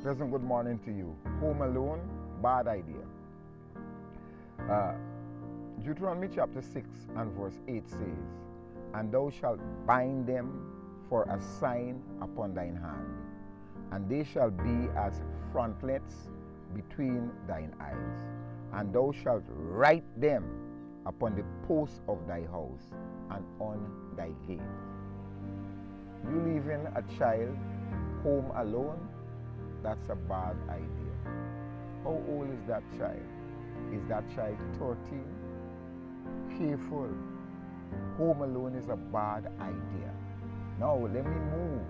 Pleasant good morning to you. Home alone, bad idea. Deuteronomy chapter 6 and verse 8 says, "And thou shalt bind them for a sign upon thine hand, and they shall be as frontlets between thine eyes. And thou shalt write them upon the posts of thy house and on thy gate." You leaving a child home alone, that's a bad idea. How old is that child? Is that child 13? Careful. Home alone is a bad idea. Now let me move.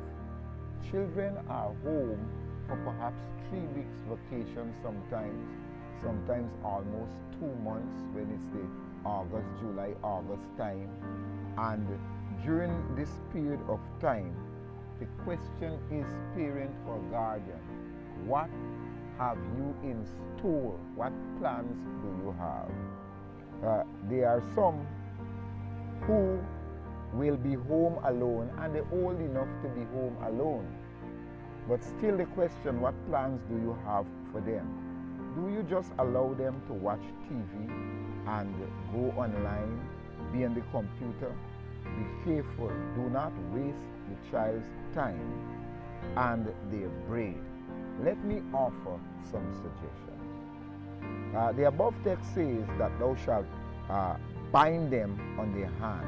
Children are home for perhaps 3 weeks vacation sometimes almost 2 months when it's the July, August time. And during this period of time, the question is, parent or guardian, what have you in store? What plans do you have? There are some who will be home alone and they're old enough to be home alone. But still the question, what plans do you have for them? Do you just allow them to watch TV and go online, be on the computer? Be careful. Do not waste the child's time and their brain. Let me offer some suggestions. The above text says that thou shalt bind them on their hand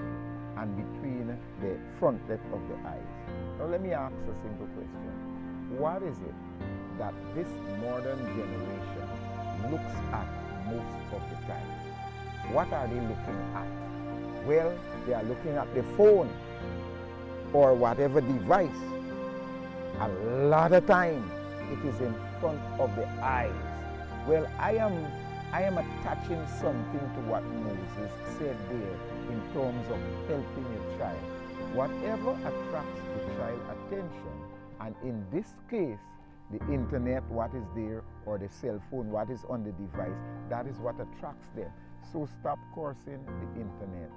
and between the frontlet of the eyes. Now let me ask a simple question. What is it that this modern generation looks at most of the time? What are they looking at? Well, they are looking at the phone or whatever device. A lot of time it is in front of the eyes. Well, I am attaching something to what Moses said there in terms of helping a child. Whatever attracts the child's attention, and in this case, the internet, what is there, or the cell phone, what is on the device, that is what attracts them. So stop cursing the internet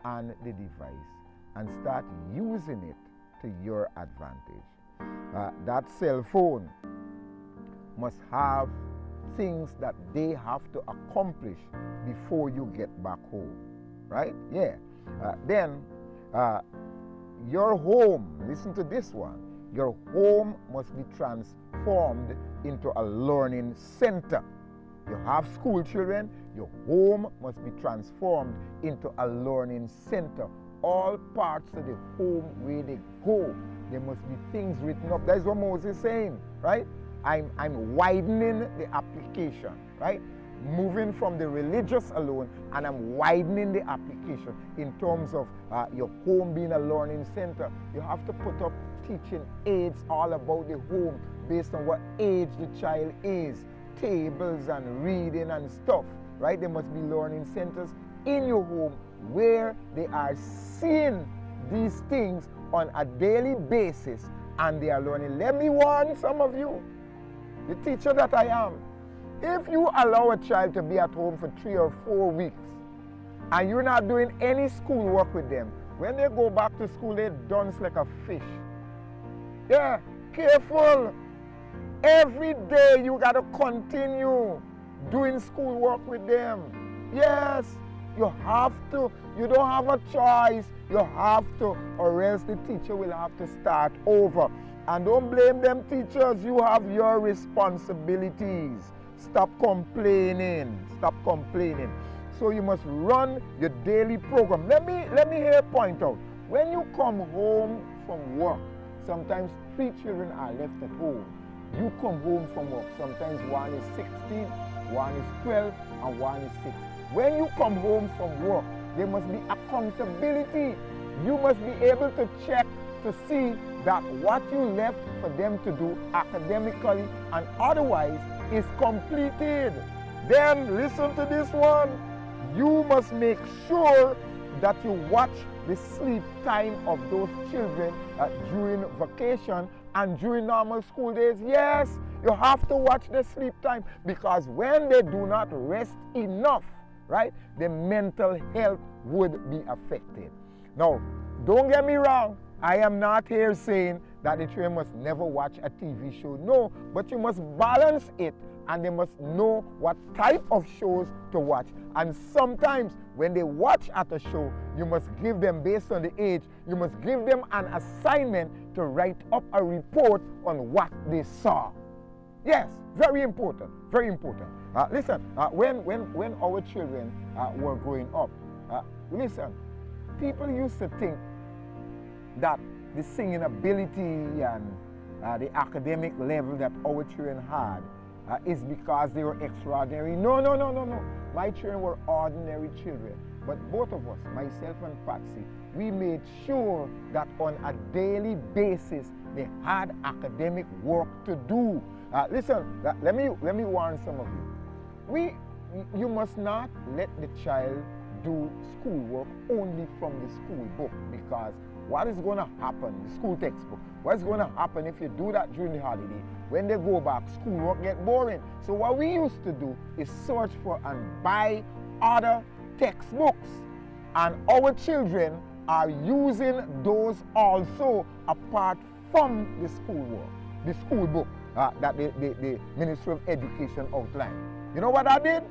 and the device and start using it to your advantage. That cell phone must have things that they have to accomplish before you get back home, right? Yeah. Then your home, listen to this one, your home must be transformed into a learning center. You have school children, your home must be transformed into a learning center. All parts of the home where they go, there must be things written up. That's what Moses is saying, right? I'm widening the application, right? Moving from the religious alone, and I'm widening the application in terms of your home being a learning center. You have to put up teaching aids all about the home based on what age the child is, tables and reading and stuff, right? There must be learning centers in your home where they are seeing these things on a daily basis and they are learning. Let me warn some of you, the teacher that I am. If you allow a child to be at home for 3 or 4 weeks and you're not doing any school work with them, when they go back to school, they're done like a fish. Yeah, careful. Every day you got to continue doing school work with them. Yes, you have to. You don't have a choice. You have to, or else the teacher will have to start over. And don't blame them teachers. You have your responsibilities. Stop complaining. Stop complaining. So you must run your daily program. Let me here point out. When you come home from work, sometimes 3 children are left at home. You come home from work. Sometimes one is 16, one is 12, and one is 6. When you come home from work, there must be accountability. You must be able to check to see that what you left for them to do academically and otherwise is completed. Then listen to this one. You must make sure that you watch the sleep time of those children during vacation and during normal school days. Yes, you have to watch the sleep time, because when they do not rest enough, right, the mental health would be affected. Now, don't get me wrong. I am not here saying that the children must never watch a TV show. No, but you must balance it, and they must know what type of shows to watch. And sometimes when they watch at a show, you must give them, based on the age, you must give them an assignment to write up a report on what they saw. Yes, very important, very important. Listen, when our children were growing up, listen, people used to think that the singing ability and the academic level that our children had is because they were extraordinary. No. My children were ordinary children. But both of us, myself and Patsy, we made sure that on a daily basis they had academic work to do. Listen, let me warn some of you. You must not let the child do schoolwork only from the school book, because what is going to happen, the school textbook, what's going to happen if you do that during the holiday? When they go back, schoolwork get boring. So what we used to do is search for and buy other textbooks. And our children are using those also apart from the schoolwork, the school book that the Ministry of Education outlined. You know what that did?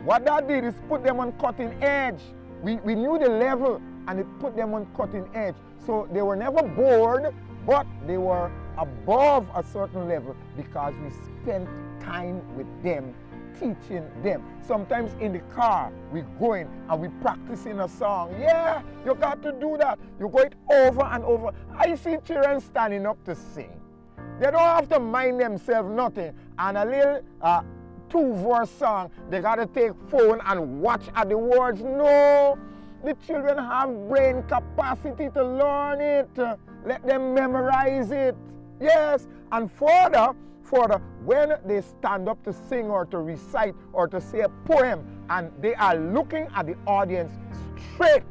What that did is put them on cutting edge. We knew the level, and it put them on cutting edge. So they were never bored, but they were above a certain level because we spent time with them, teaching them. Sometimes in the car, we're going and we're practicing a song. Yeah, you got to do that. You go it over and over. I see children standing up to sing. They don't have to mind themselves nothing. And a little 2-verse song, they got to take phone and watch at the words. No, the children have brain capacity to learn it. Let them memorize it. Yes, and further, when they stand up to sing or to recite or to say a poem, and they are looking at the audience straight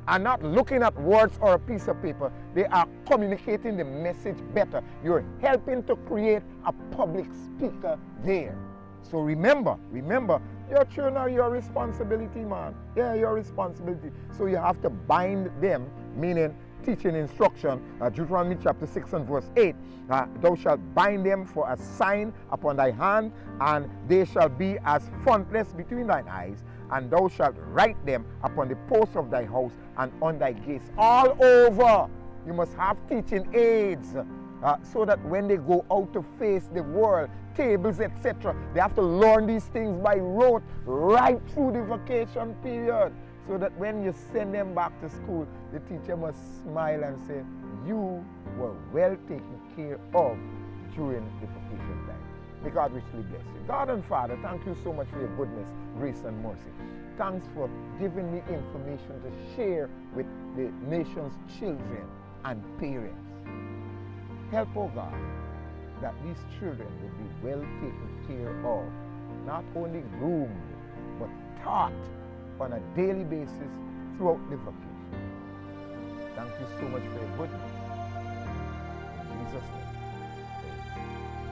and not looking at words or a piece of paper, they are communicating the message better. You're helping to create a public speaker there. So remember, your children are your responsibility, man. Yeah, your responsibility. So you have to bind them, meaning teaching instruction. Deuteronomy chapter 6 and verse 8. Thou shalt bind them for a sign upon thy hand, and they shall be as frontlets between thine eyes, and thou shalt write them upon the posts of thy house and on thy gates. All over, you must have teaching aids, so that when they go out to face the world, tables, etc., they have to learn these things by rote right through the vacation period, so that when you send them back to school, the teacher must smile and say, you were well taken care of during the vacation time. May God richly bless you. God and Father, thank you so much for your goodness, grace, and mercy. Thanks for giving me information to share with the nation's children and parents. Help, oh God, that these children will be well taken care of, not only groomed, but taught on a daily basis throughout the vacation. Thank you so much for your goodness. In Jesus' name,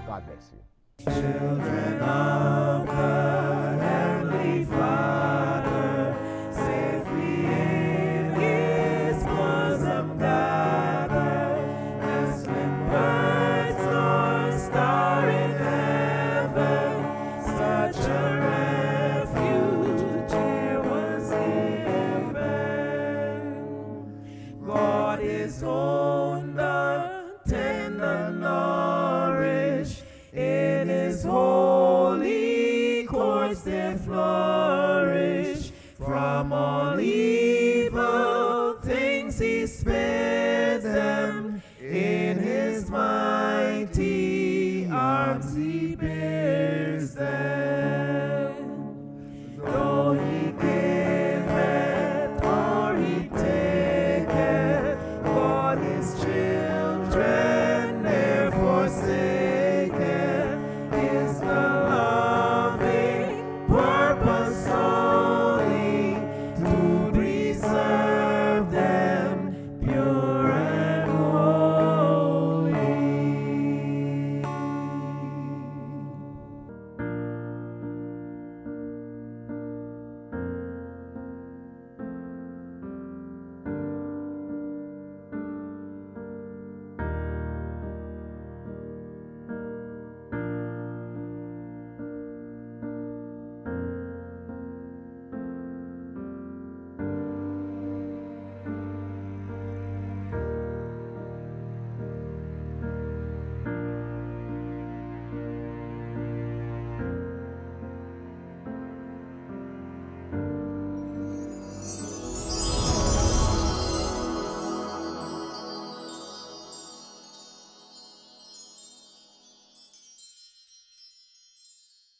God bless you. Children of the Heavenly Father, safely in His bosom gather, as when birds or star in heaven, such a refuge here was given. God is on the tender nourish, in His holy courts they flourish, from all evil